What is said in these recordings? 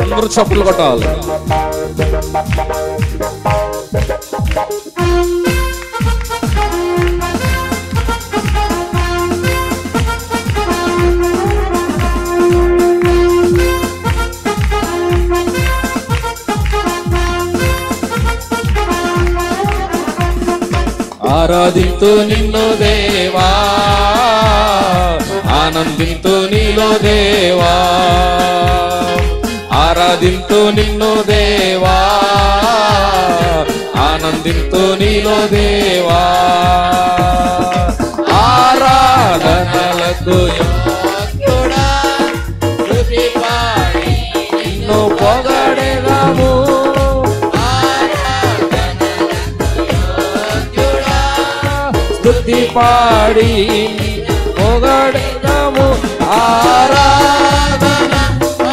అందరూ చప్పులు కొట్టాలి. ఆరాధింతు నిన్ను దేవా, ఆనందింతు నీలో దేవా, ఆరాధింతు నిన్ను దేవా, ఆనందింతు నీలో దేవా. ఆరాధనలకు యోగ్యుడా, స్తుతి పాడి నిన్ను పొగడెదము. స్తుతి పాడి పొగడెదము. ఆరాధన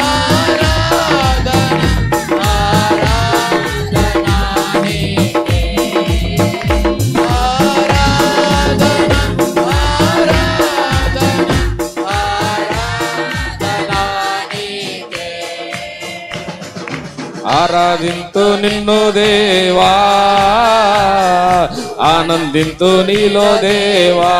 ఆరాధన ఆరాధన నీకే, ఆరాధన ఆరాధన ఆరాధన నీకే. ఆరాధింతు నిన్ను దేవా, ఆనందింతు నీలో దేవా.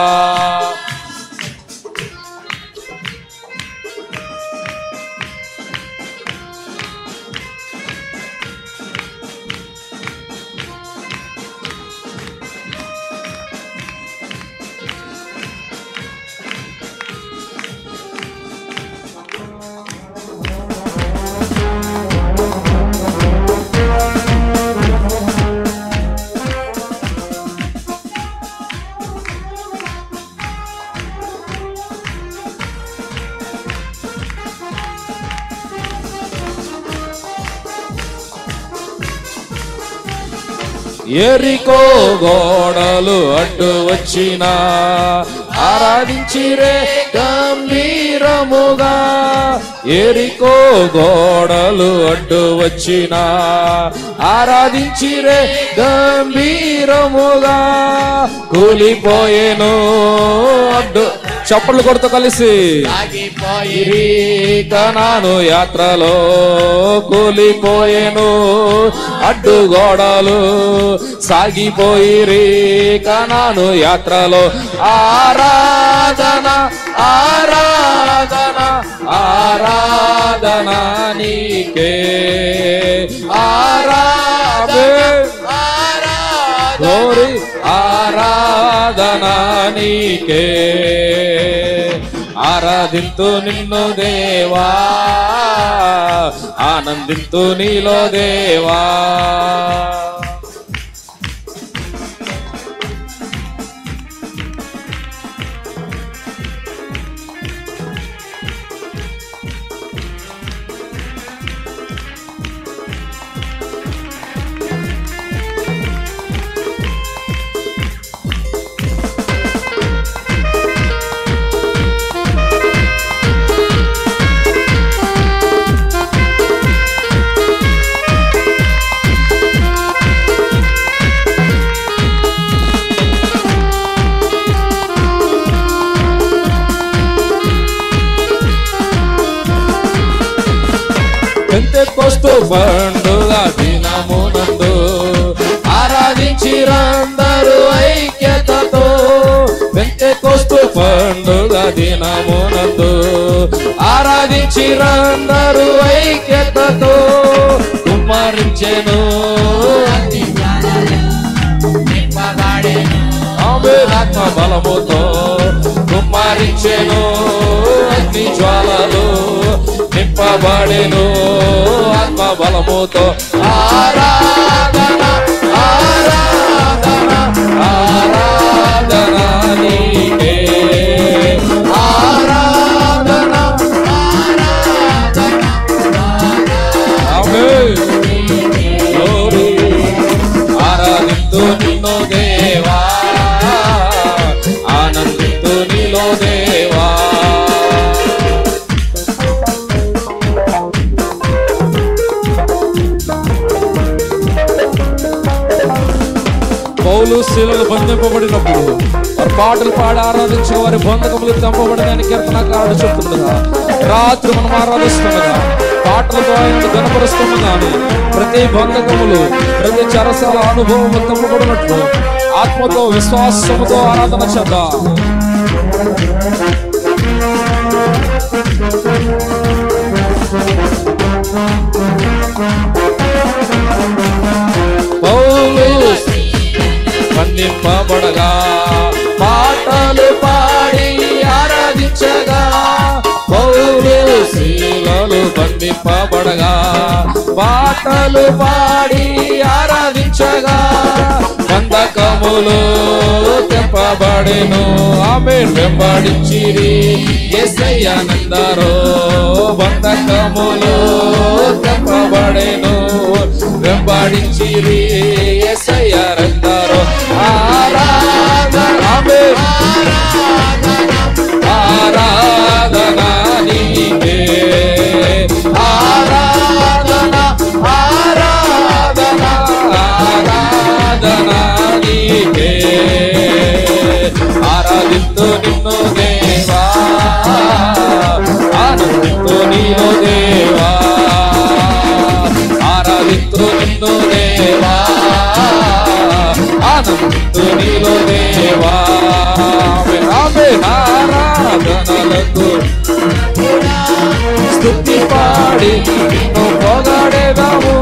ఎరికో గోడలు అడ్డు వచ్చినా ఆరాధించిరే గంభీరముగా. ఎరికో గోడలు అడ్డు వచ్చినా ఆరాధించిరే గంభీరముగా. కూలిపోయేను అడ్డు చప్పట్లు కొడుతూ కలిసి సాగిపోయిరి కనాను యాత్రలో. కూలిపోయేను అడ్డుగోడలు, సాగిపోయిరి కనాను యాత్రలో. ఆరాధన ఆరాధన ఆరాధన నీకే, గౌరీ ఆరాధన నీకే. ఆరాధింతు నిన్ను దేవా, ఆనందింతు నీలో దేవా. పెంతెకొస్తు పండుగ దినమునందు ఆరాధించిరందరూ ఐక్యతతో. పెంతెకొస్తు పండుగ దినమునందు ఆరాధించిరందరూ ఐక్యతతో. కుమ్మరించెను ఆత్మ బలముతో, కుమ్మరించెను అగ్ని జ్వాలలు, నింపబడెను ఆత్మ బలముతో. ఆరాధన ఆరాధన ఆరాధన నీకే, ఆరాధన ఆరాధన ఆమేన్. గ్లోరీ. ఆరాధింతు నిన్ను దేవా, ఆనందింతు నీలో దేవా. పౌలు శీలలు బంధింపబడినప్పుడు వారు పాటలు పాడి ఆరాధించే వారి బంధకములు తెంపబడిన కీర్తనకారుడు చెప్తుండగా, రాత్రి మనం ఆరాధిస్తుండగా పాటలతో ఆయన గణపరుస్తుండగానే ప్రతి బంధకములు, ప్రతి చరసాల అనుభవం తెంపబడినట్లు ఆత్మతో విశ్వాసముతో ఆరాధన చేద్దాం. బంధింపబడగా పాటలు పాడి ఆరాధించగా, పౌలు శీలలు బంధింపబడగా పాటలు పాడి ఆరాధించగా, బంధకములు తెంపబడెను. ఆమేన్. వెంబడించిరి యేసయ్యనందరో, బంధకములు తెంపబడెను. వెంబడించిరి యేసయ్యనందరో. ఆరాధన, ఆమేన్, ఆరాధన నీకే, ఆరాధన, ఆరాధన, ఆరాధన నీకే. ఆరాధింతు నిన్ను దేవా, ఆనందింతు నీలో దేవా, ఆరాధింతు నిన్ను దేవా, ఆనందింతు నీలో దేవా. ఆరాధనలకు స్తుతి పాడి నిన్ను పొగడెదము,